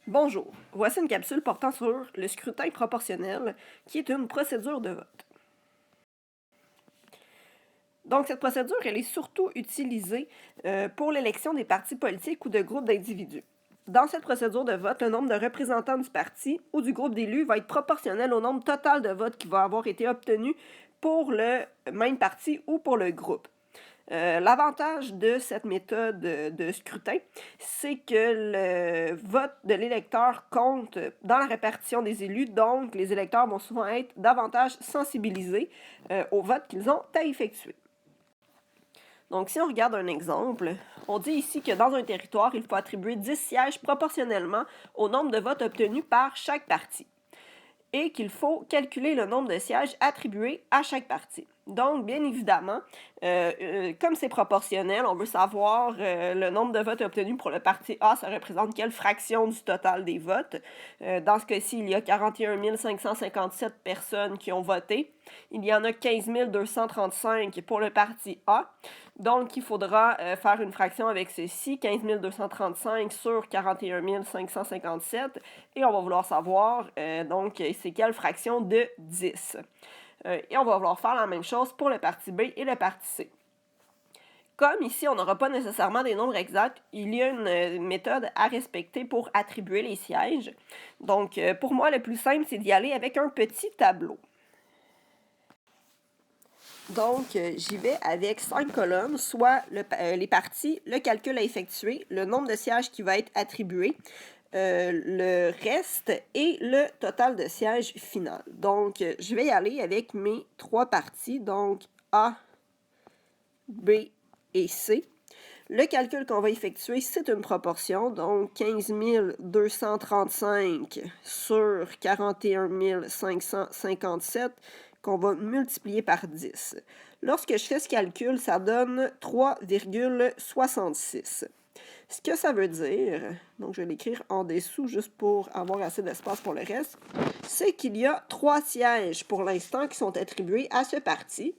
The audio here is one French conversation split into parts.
Bonjour, voici une capsule portant sur le scrutin proportionnel, qui est une procédure de vote. Donc, cette procédure, elle est surtout utilisée pour l'élection des partis politiques ou de groupes d'individus. Dans cette procédure de vote, le nombre de représentants du parti ou du groupe d'élus va être proportionnel au nombre total de votes qui va avoir été obtenu pour le même parti ou pour le groupe. L'avantage de cette méthode de scrutin, c'est que le vote de l'électeur compte dans la répartition des élus, donc les électeurs vont souvent être davantage sensibilisés au vote qu'ils ont à effectuer. Donc, si on regarde un exemple, on dit ici que dans un territoire, il faut attribuer 10 sièges proportionnellement au nombre de votes obtenus par chaque parti et qu'il faut calculer le nombre de sièges attribués à chaque parti. Donc, bien évidemment, comme c'est proportionnel, on veut savoir le nombre de votes obtenus pour le parti A, ça représente quelle fraction du total des votes. Dans ce cas-ci, il y a 41 557 personnes qui ont voté. Il y en a 15 235 pour le parti A. Donc, il faudra faire une fraction avec ceci, 15 235 sur 41 557, et on va vouloir savoir, donc, c'est quelle fraction de 10. Et on va vouloir faire la même chose pour le parti B et le parti C. Comme ici, on n'aura pas nécessairement des nombres exacts, il y a une méthode à respecter pour attribuer les sièges. Donc, pour moi, le plus simple, c'est d'y aller avec un petit tableau. Donc, j'y vais avec 5 colonnes, soit les partis, le calcul à effectuer, le nombre de sièges qui va être attribué, le reste et le total de sièges final. Donc, je vais y aller avec mes 3 parties, donc A, B et C. Le calcul qu'on va effectuer, c'est une proportion, donc 15 235 sur 41 557 qu'on va multiplier par 10. Lorsque je fais ce calcul, ça donne 3,66. Ce que ça veut dire, donc je vais l'écrire en dessous juste pour avoir assez d'espace pour le reste, c'est qu'il y a 3 sièges pour l'instant qui sont attribués à ce parti.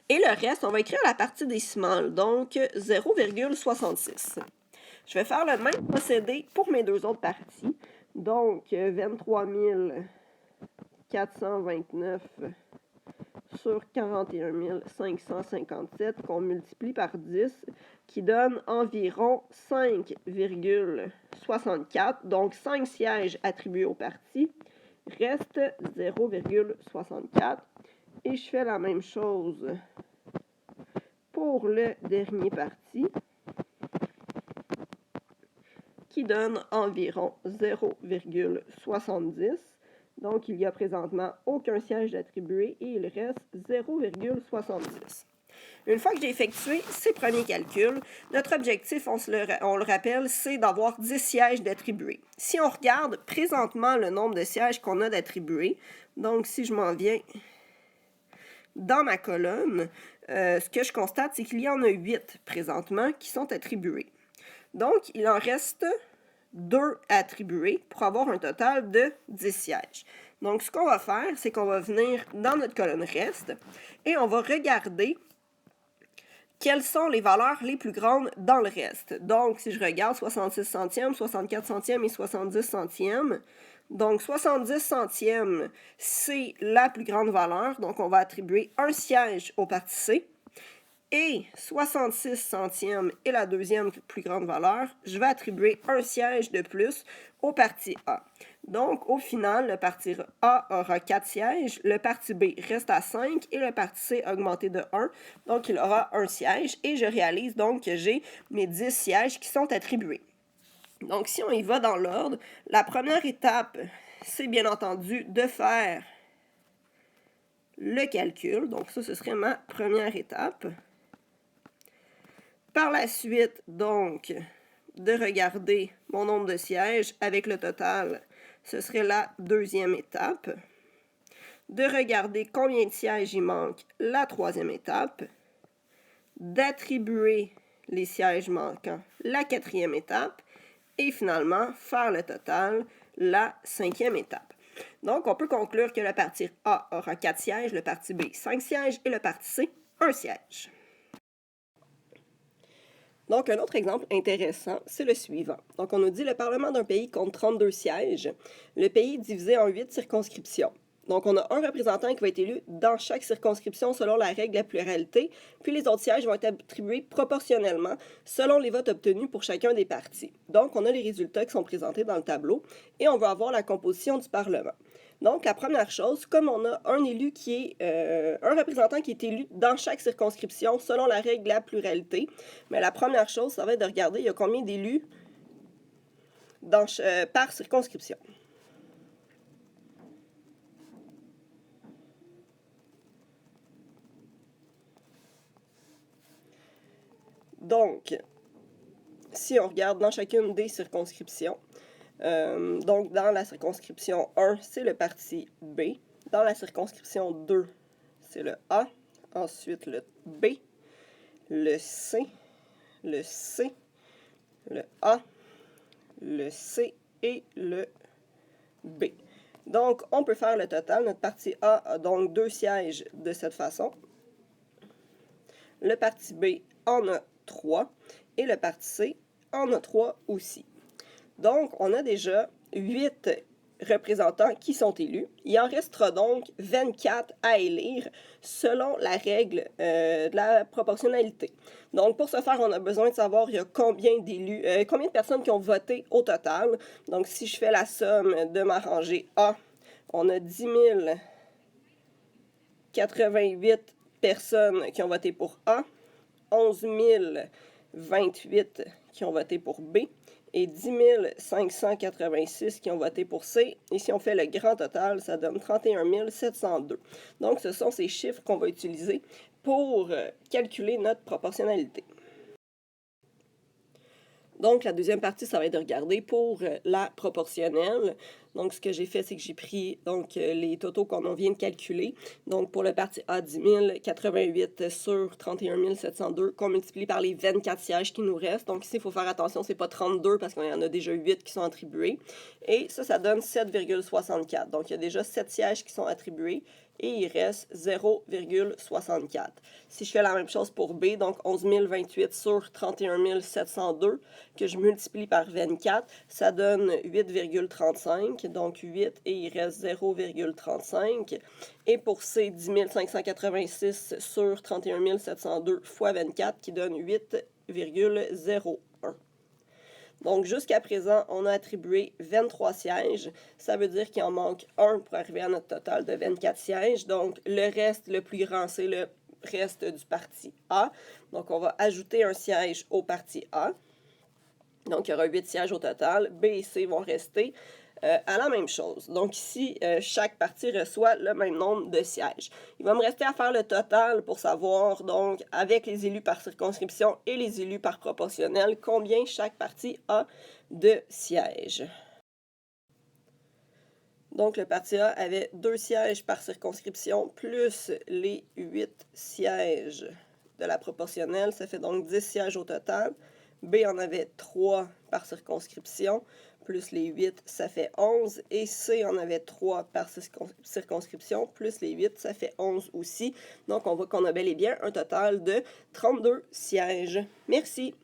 Et le reste, on va écrire la partie décimale, donc 0,66. Je vais faire le même procédé pour mes deux autres parties. Donc, 23 429 sur 41 557 qu'on multiplie par 10, qui donne environ 5,64. Donc, 5 sièges attribués au parti. Reste 0,64. Et je fais la même chose pour le dernier parti, qui donne environ 0,70. Donc, il n'y a présentement aucun siège attribué et il reste 0,70. Une fois que j'ai effectué ces premiers calculs, notre objectif, on le rappelle, c'est d'avoir 10 sièges d'attribués. Si on regarde présentement le nombre de sièges qu'on a d'attribués, donc si je m'en viens dans ma colonne, ce que je constate, c'est qu'il y en a 8 présentement qui sont attribués. Donc, il en reste 2 à attribuer pour avoir un total de 10 sièges. Donc, ce qu'on va faire, c'est qu'on va venir dans notre colonne reste et on va regarder quelles sont les valeurs les plus grandes dans le reste. Donc, si je regarde 66 centièmes, 64 centièmes et 70 centièmes, donc 70 centièmes, c'est la plus grande valeur, donc on va attribuer un siège au parti C. Et 66 centièmes est la deuxième plus grande valeur, je vais attribuer un siège de plus au parti A. Donc, au final, le parti A aura 4 sièges, le parti B reste à 5 et le parti C a augmenté de 1. Donc, il aura un siège et je réalise donc que j'ai mes 10 sièges qui sont attribués. Donc, si on y va dans l'ordre, la première étape, c'est bien entendu de faire le calcul. Donc, ça, ce serait ma première étape. Par la suite, donc, de regarder mon nombre de sièges avec le total, ce serait la deuxième étape. De regarder combien de sièges il manque, la troisième étape. D'attribuer les sièges manquants, la quatrième étape. Et finalement, faire le total, la cinquième étape. Donc, on peut conclure que le parti A aura 4 sièges, le parti B 5 sièges et le parti C 1 siège. Donc, un autre exemple intéressant, c'est le suivant. Donc, on nous dit le Parlement d'un pays compte 32 sièges. Le pays est divisé en 8 circonscriptions. Donc, on a un représentant qui va être élu dans chaque circonscription selon la règle de la pluralité, puis les autres sièges vont être attribués proportionnellement selon les votes obtenus pour chacun des partis. Donc, on a les résultats qui sont présentés dans le tableau et on va avoir la composition du Parlement. Donc, la première chose, comme on a un élu qui est un représentant qui est élu dans chaque circonscription selon la règle de la pluralité, mais la première chose, ça va être de regarder il y a combien d'élus par circonscription. Donc, si on regarde dans chacune des circonscriptions, donc dans la circonscription 1, c'est le parti B. Dans la circonscription 2, c'est le A. Ensuite, le B, le C, le C, le A, le C et le B. Donc, on peut faire le total. Notre parti A a donc 2 sièges de cette façon. Le parti B en a 3 et le parti C en a 3 aussi. Donc, on a déjà 8 représentants qui sont élus. Il en restera donc 24 à élire selon la règle de la proportionnalité. Donc, pour ce faire, on a besoin de savoir il y a combien d'élus, combien de personnes qui ont voté au total. Donc, si je fais la somme de ma rangée A, on a 10 088 personnes qui ont voté pour A, 11 028 qui ont voté pour B et 10 586 qui ont voté pour C. Et si on fait le grand total, ça donne 31 702. Donc, ce sont ces chiffres qu'on va utiliser pour calculer notre proportionnalité. Donc, la deuxième partie, ça va être de regarder pour la proportionnelle. Donc, ce que j'ai fait, c'est que j'ai pris les totaux qu'on vient de calculer. Donc, pour le parti A, 10 088 sur 31 702 qu'on multiplie par les 24 sièges qui nous restent. Donc, ici, il faut faire attention, c'est pas 32 parce qu'il y en a déjà 8 qui sont attribués. Et ça donne 7,64. Donc, il y a déjà 7 sièges qui sont attribués et il reste 0,64. Si je fais la même chose pour B, donc 11 028 sur 31 702, que je multiplie par 24, ça donne 8,35, donc 8 et il reste 0,35. Et pour C, 10 586 sur 31 702 fois 24, qui donne 8,01. Donc, jusqu'à présent, on a attribué 23 sièges. Ça veut dire qu'il en manque un pour arriver à notre total de 24 sièges. Donc, le reste, le plus grand, c'est le reste du parti A. Donc, on va ajouter un siège au parti A. Donc, il y aura 8 sièges au total. B et C vont rester à la même chose. Donc, ici, chaque parti reçoit le même nombre de sièges. Il va me rester à faire le total pour savoir, donc, avec les élus par circonscription et les élus par proportionnel, combien chaque parti a de sièges. Donc, le parti A avait 2 sièges par circonscription, plus les 8 sièges de la proportionnelle. Ça fait donc 10 sièges au total. B en avait 3 par circonscription, plus les 8, ça fait 11. Et C en avait 3 par circonscription, plus les 8, ça fait 11 aussi. Donc, on voit qu'on a bel et bien un total de 32 sièges. Merci.